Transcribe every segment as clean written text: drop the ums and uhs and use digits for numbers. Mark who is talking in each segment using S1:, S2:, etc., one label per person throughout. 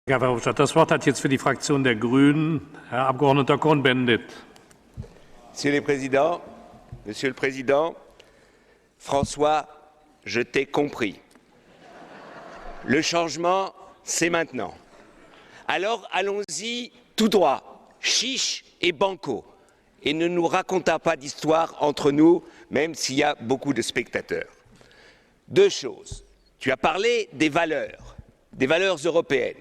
S1: Herr Verhofstadt, das Wort hat jetzt für die Fraktion der Grünen Herr Abgeordneter Cohn-Bendit.
S2: Monsieur le Président, François, je t'ai compris. Le changement, c'est maintenant. Alors allons-y tout droit, chiche et banco, et ne nous racontons pas d'histoire entre nous, même s'il y a beaucoup de spectateurs. Deux choses. Tu as parlé des valeurs européennes.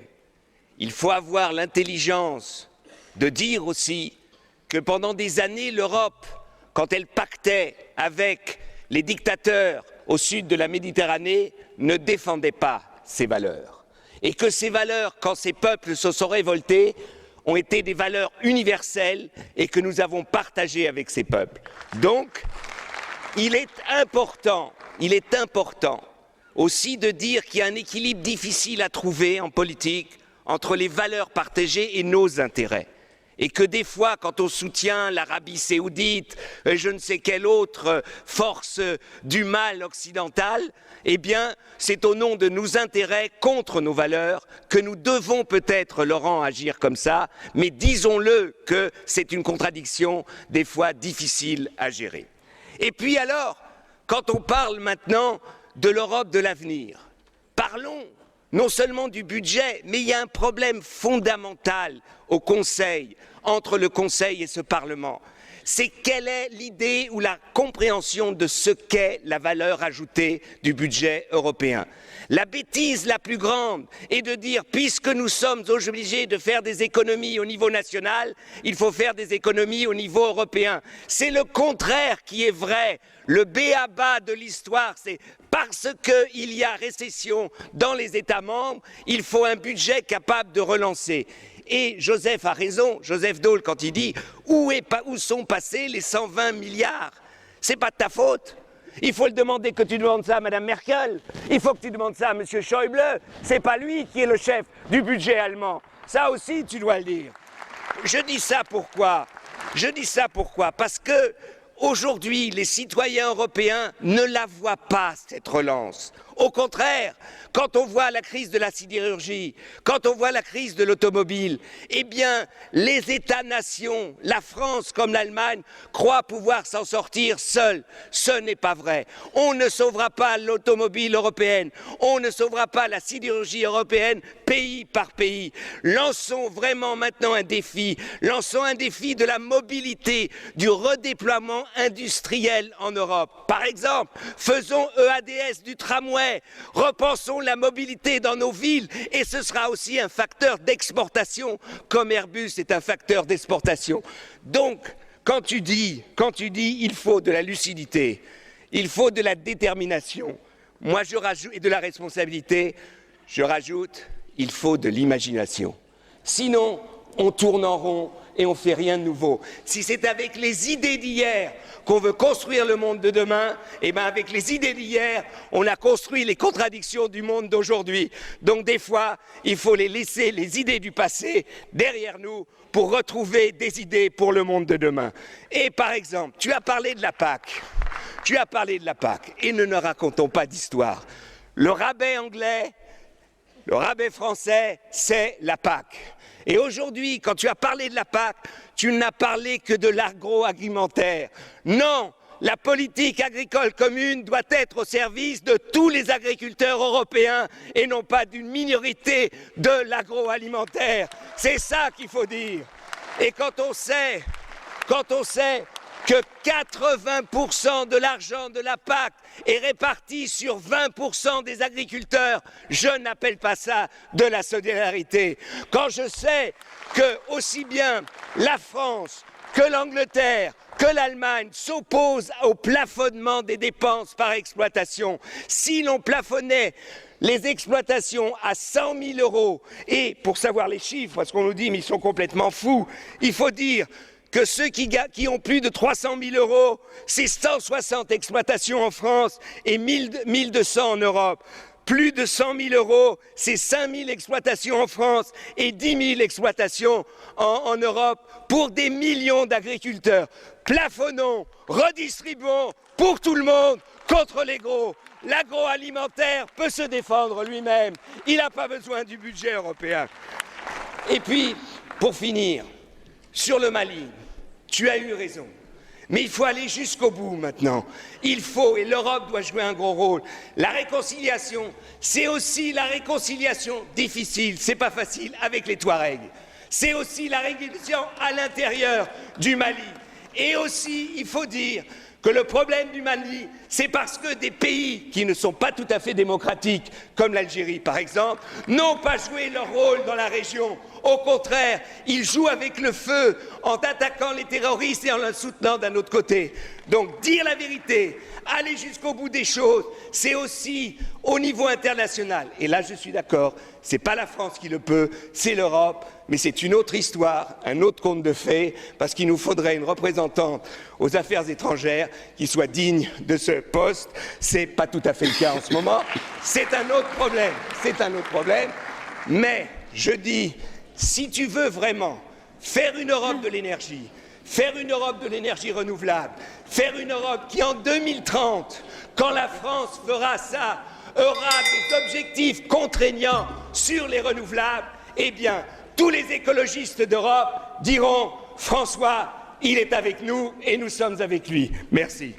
S2: Il faut avoir l'intelligence de dire aussi que pendant des années, l'Europe, quand elle pactait avec les dictateurs au sud de la Méditerranée, ne défendait pas ces valeurs. Et que ces valeurs, quand ces peuples se sont révoltés, ont été des valeurs universelles et que nous avons partagées avec ces peuples. Donc, il est important aussi de dire qu'il y a un équilibre difficile à trouver en politique entre les valeurs partagées et nos intérêts. Et que des fois, quand on soutient l'Arabie saoudite, je ne sais quelle autre force du mal occidental, eh bien, c'est au nom de nos intérêts contre nos valeurs que nous devons peut-être, Laurent, agir comme ça, mais disons-le que c'est une contradiction des fois difficile à gérer. Et puis alors, quand on parle maintenant de l'Europe de l'avenir, parlons non seulement du budget, mais il y a un problème fondamental au Conseil, entre le Conseil et ce Parlement. C'est quelle est l'idée ou la compréhension de ce qu'est la valeur ajoutée du budget européen. La bêtise la plus grande est de dire, puisque nous sommes obligés de faire des économies au niveau national, il faut faire des économies au niveau européen. C'est le contraire qui est vrai. Le b.a.-ba de l'histoire, c'est parce qu'il y a récession dans les États membres, il faut un budget capable de relancer. Et Joseph a raison, Joseph Daul, quand il dit où sont passés les 120 milliards. C'est pas de ta faute. Il faut le demander, que tu demandes ça à Mme Merkel. Il faut que tu demandes ça à M. Schäuble. C'est pas lui qui est le chef du budget allemand. Ça aussi, tu dois le dire. Je dis ça pourquoi parce que aujourd'hui, les citoyens européens ne la voient pas, cette relance. Au contraire, quand on voit la crise de la sidérurgie, quand on voit la crise de l'automobile, eh bien, les États-nations, la France comme l'Allemagne, croient pouvoir s'en sortir seuls. Ce n'est pas vrai. On ne sauvera pas l'automobile européenne, on ne sauvera pas la sidérurgie européenne pays par pays. Lançons vraiment maintenant un défi, lançons un défi de la mobilité, du redéploiement industriel en Europe. Par exemple, faisons EADS du tramway. Repensons la mobilité dans nos villes et ce sera aussi un facteur d'exportation comme Airbus est un facteur d'exportation. Donc, quand tu dis il faut de la lucidité, il faut de la détermination, moi je rajoute, et de la responsabilité, je rajoute, il faut de l'imagination. Sinon, on tourne en rond et on ne fait rien de nouveau. Si c'est avec les idées d'hier qu'on veut construire le monde de demain, eh bien avec les idées d'hier, on a construit les contradictions du monde d'aujourd'hui. Donc des fois, il faut les laisser, les idées du passé, derrière nous pour retrouver des idées pour le monde de demain. Et par exemple, tu as parlé de la PAC. Et ne racontons pas d'histoire. Le rabais anglais, le rabais français, c'est la PAC. Et aujourd'hui, quand tu as parlé de la PAC, tu n'as parlé que de l'agroalimentaire. Non, la politique agricole commune doit être au service de tous les agriculteurs européens et non pas d'une minorité de l'agroalimentaire. C'est ça qu'il faut dire. Et quand on sait que 80% de l'argent de la PAC est réparti sur 20% des agriculteurs, je n'appelle pas ça de la solidarité. Quand je sais que aussi bien la France que l'Angleterre, que l'Allemagne s'opposent au plafonnement des dépenses par exploitation, si l'on plafonnait les exploitations à 100 000 euros, et pour savoir les chiffres, parce qu'on nous dit mais ils sont complètement fous, il faut dire que ceux qui ont plus de 300 000 euros, c'est 160 exploitations en France et 1200 en Europe. Plus de 100 000 euros, c'est 5 000 exploitations en France et 10 000 exploitations en Europe pour des millions d'agriculteurs. Plafonnons, redistribuons pour tout le monde contre les gros. l'agroalimentaire peut se défendre lui-même. Il n'a pas besoin du budget européen. Et puis, pour finir, sur le Mali, tu as eu raison. Mais il faut aller jusqu'au bout maintenant. Il faut, et l'Europe doit jouer un gros rôle. La réconciliation, c'est aussi la réconciliation difficile, c'est pas facile, avec les Touaregs. C'est aussi la réconciliation à l'intérieur du Mali. Et aussi, il faut dire que le problème du Mali, c'est parce que des pays qui ne sont pas tout à fait démocratiques, comme l'Algérie par exemple, n'ont pas joué leur rôle dans la région. Au contraire, ils jouent avec le feu en attaquant les terroristes et en les soutenant d'un autre côté. Donc dire la vérité, aller jusqu'au bout des choses, c'est aussi au niveau international. Et là, je suis d'accord, ce n'est pas la France qui le peut, c'est l'Europe, mais c'est une autre histoire, un autre conte de fées, parce qu'il nous faudrait une représentante aux affaires étrangères qui soit digne de ce poste. Ce n'est pas tout à fait le cas en ce moment. C'est un autre problème, mais je dis, si tu veux vraiment faire une Europe de l'énergie, faire une Europe de l'énergie renouvelable, faire une Europe qui en 2030, quand la France fera ça, aura des objectifs contraignants sur les renouvelables, eh bien, tous les écologistes d'Europe diront « François, il est avec nous et nous sommes avec lui ». Merci.